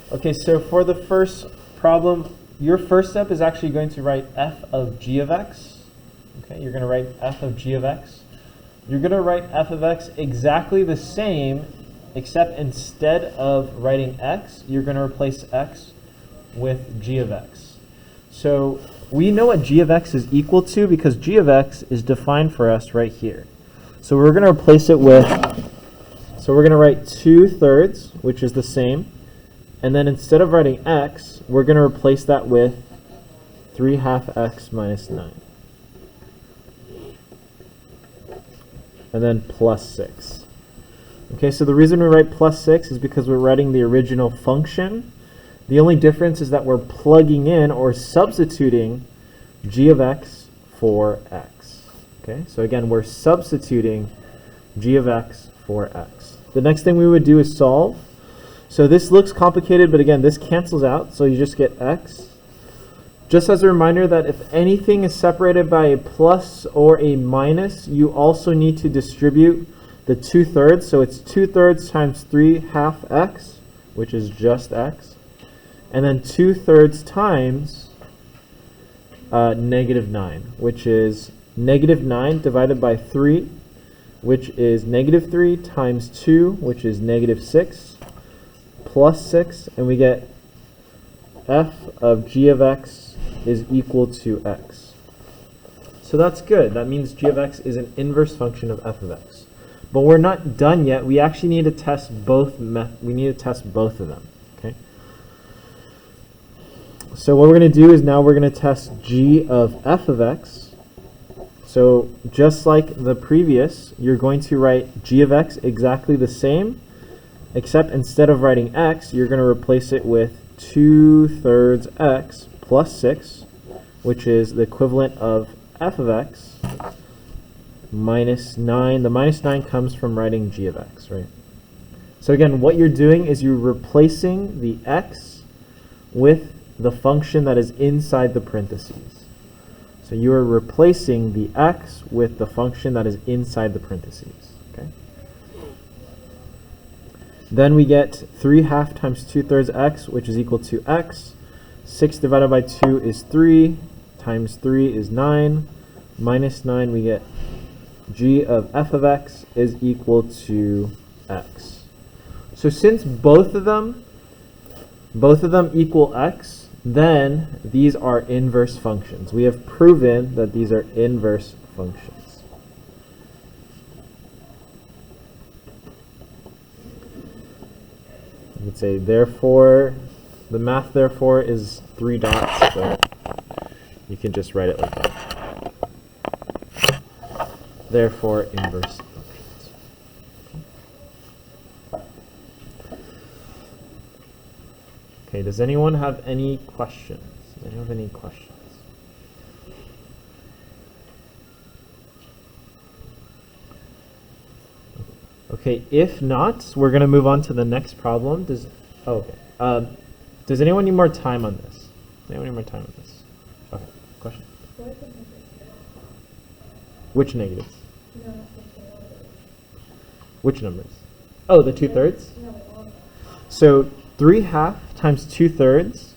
Okay, so for the first problem, your first step is actually going to write f of g of x. Okay, you're going to write f of g of x. You're going to write f of x exactly the same, except instead of writing x, you're going to replace x with g of x. So we know what g of x is equal to because g of x is defined for us right here. So we're going to replace it with, so we're going to write 2/3, which is the same. And then instead of writing x, we're going to replace that with 3/2 x minus 9. And then plus 6. Okay, so the reason we write plus 6 is because we're writing the original function. The only difference is that we're plugging in or substituting g of x for x. Okay, so again, we're substituting g of x for x. The next thing we would do is solve. So this looks complicated, but again, this cancels out, so you just get x. Just as a reminder that if anything is separated by a plus or a minus, you also need to distribute the 2/3. So it's 2/3 times 3/2 x, which is just x. And then 2/3 times -9, which is -9 divided by 3, which is -3 times 2, which is -6, plus 6, and we get f of g of x is equal to x. So that's good. That means g of x is an inverse function of f of x. But we're not done yet. We actually need to test both of them. Okay. So what we're going to do is now we're going to test g of f of x. So just like the previous, you're going to write g of x exactly the same, except instead of writing x, you're going to replace it with 2/3 x plus 6, which is the equivalent of f of x minus 9. The minus 9 comes from writing g of x, right? So again, what you're doing is you're replacing the x with the function that is inside the parentheses. So you are replacing the x with the function that is inside the parentheses, okay? Then we get 3/2 times 2/3 x, which is equal to x. 6 divided by 2 is 3, times 3 is 9, minus 9, we get g of f of x is equal to x. So since both of them equal x, then these are inverse functions. We have proven that these are inverse functions. You could say, therefore, the math therefore is 3 dots, but you can just write it like that. Therefore, inverse functions. Okay, does anyone have any questions? Does anyone have any questions? Okay, if not, we're going to move on to the next problem. Does anyone need more time on this? Does anyone need more time on this? Okay, question? Which negatives? Which numbers? Oh, the 2/3? So 3/2 times 2/3,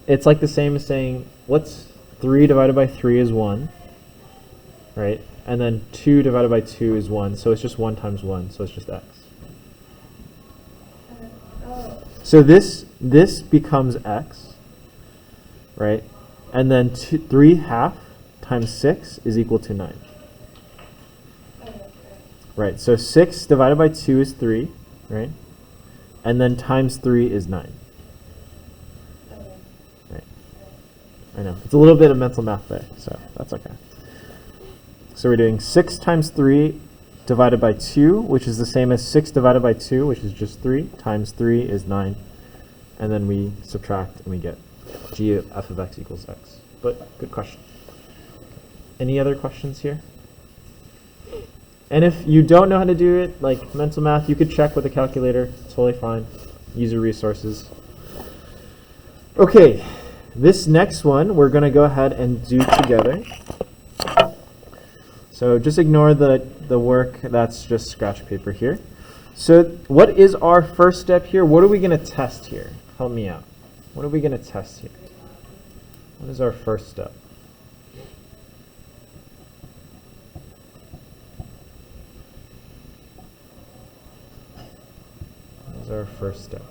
it's like the same as saying, what's 3 divided by 3 is 1, right? And then 2 divided by 2 is 1, so it's just 1 times 1, so it's just x. So this becomes x, right? And then 3/2 times 6 is equal to 9. Right, so 6 divided by 2 is 3, right? And then times 3 is 9. Right. I know, it's a little bit of mental math there, so that's okay. So we're doing 6 times 3 divided by 2, which is the same as 6 divided by 2, which is just 3, times 3 is 9. And then we subtract and we get g of f of x equals x. But good question. Any other questions here? And if you don't know how to do it, like mental math, you could check with a calculator. It's totally fine. Use your resources. Okay, this next one we're going to go ahead and do together. So just ignore the work, that's just scratch paper here. So what is our first step here? What are we going to test here? Help me out. What are we going to test here? What is our first step? What is our first step?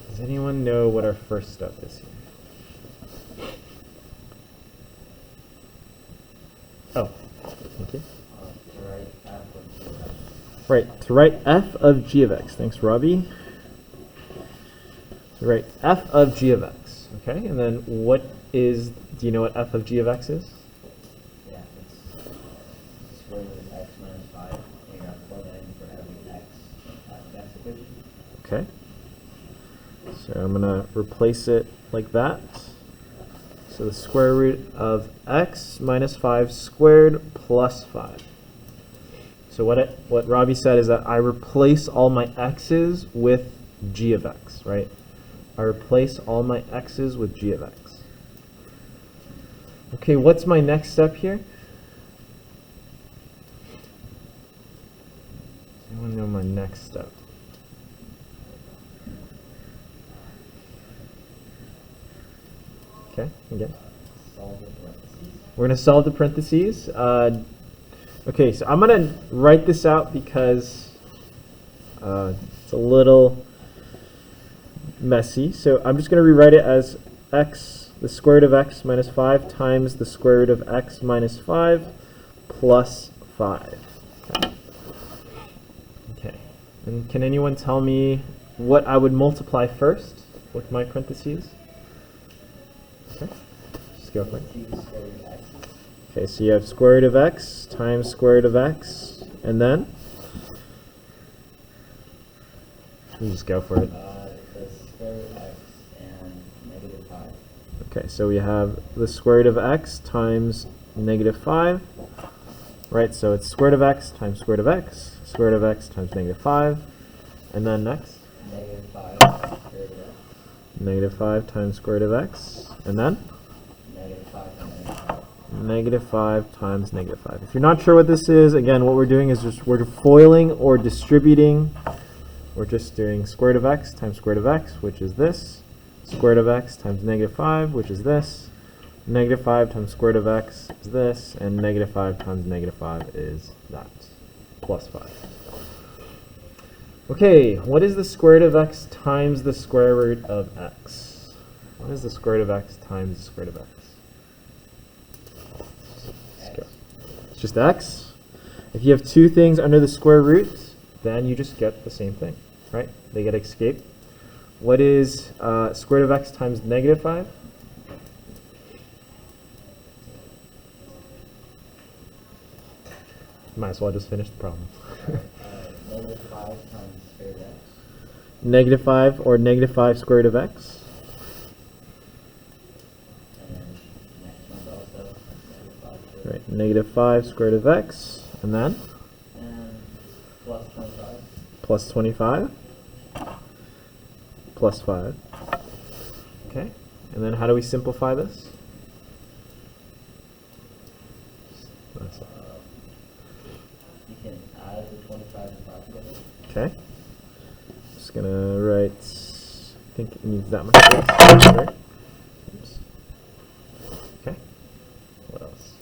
Does anyone know what our first step is here? Oh, thank you. Right, to write f of g of x. Thanks, Robbie. So write f of g of x. Okay, and then what is, do you know what f of g of x is? Yeah, it's square root of x minus 5. And you're going to plug that in for every x that's equation. Okay. So I'm going to replace it like that. So the square root of x minus 5 squared plus 5. So what Robbie said is that I replace all my x's with g of x, right? I replace all my x's with g of x. Okay, what's my next step here? Does anyone know my next step? Okay, again. Solve the parentheses. We're going to solve the parentheses. Okay, so I'm going to write this out because it's a little messy. So I'm just going to rewrite it as x, the square root of x minus 5 times the square root of x minus 5 plus 5. Okay. And can anyone tell me what I would multiply first with my parentheses? Okay, just go for it. Okay, so you have square root of x times square root of x, and then? You just go for it. The square root of x and negative 5. Okay, so we have the square root of x times negative 5, right? So it's square root of x times square root of x, square root of x times negative 5, and then next? Negative 5 square root of x. Negative 5 times square root of x, and then? Negative 5 times negative 5. Negative 5 times negative 5. If you're not sure what this is, again, what we're doing is just we're foiling or distributing. We're just doing square root of x times square root of x, which is this. Square root of x times negative 5, which is this. Negative 5 times square root of x is this. And negative 5 times negative 5 is that. Plus 5. Okay, what is the square root of x times the square root of x? What is the square root of x times the square root of x? It's just x. If you have two things under the square root, then you just get the same thing, right? They get escaped. What is square root of x times negative 5? Might as well just finish the problem. Negative 5 times square root of x. Negative 5 or negative 5 square root of x. And then next one's also negative 5 square root. Right, negative 5 square root of x. And then And plus 25. plus 25 plus 5. Okay, and then how do we simplify this? You can add the 25 and 5 together. Okay. Just gonna write, I think it needs that much space. Right? Oops. Okay. What else?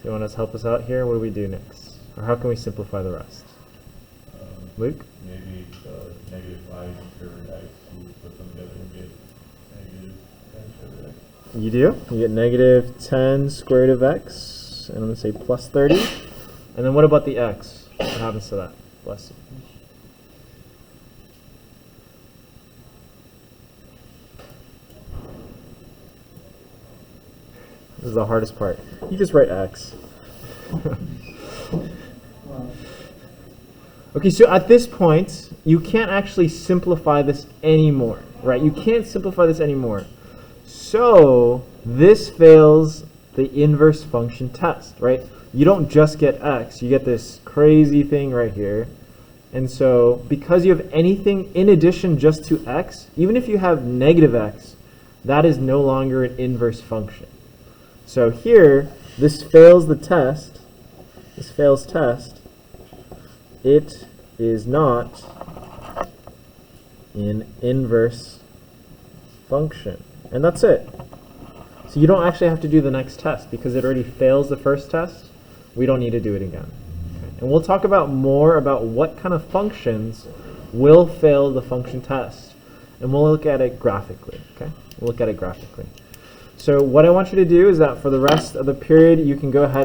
So you want us to help us out here? What do we do next? Or how can we simplify the rest? Luke? Maybe negative 5 square root of x, you put them together and get negative 10 square root of x. You do. You get negative 10 square root of x, and I'm going to say plus 30. And then what about the x? What happens to that? Bless you. This is the hardest part. You just write x. Okay, so at this point, you can't actually simplify this anymore, right? You can't simplify this anymore. So this fails the inverse function test, right? You don't just get x, you get this crazy thing right here. And so because you have anything in addition just to x, even if you have negative x, that is no longer an inverse function. So here, this fails the test. This fails test. It is not an inverse function. And that's it. So you don't actually have to do the next test because it already fails the first test. We don't need to do it again. Okay. And we'll talk about more about what kind of functions will fail the function test. And we'll look at it graphically. Okay? We'll look at it graphically. So what I want you to do is that for the rest of the period, you can go ahead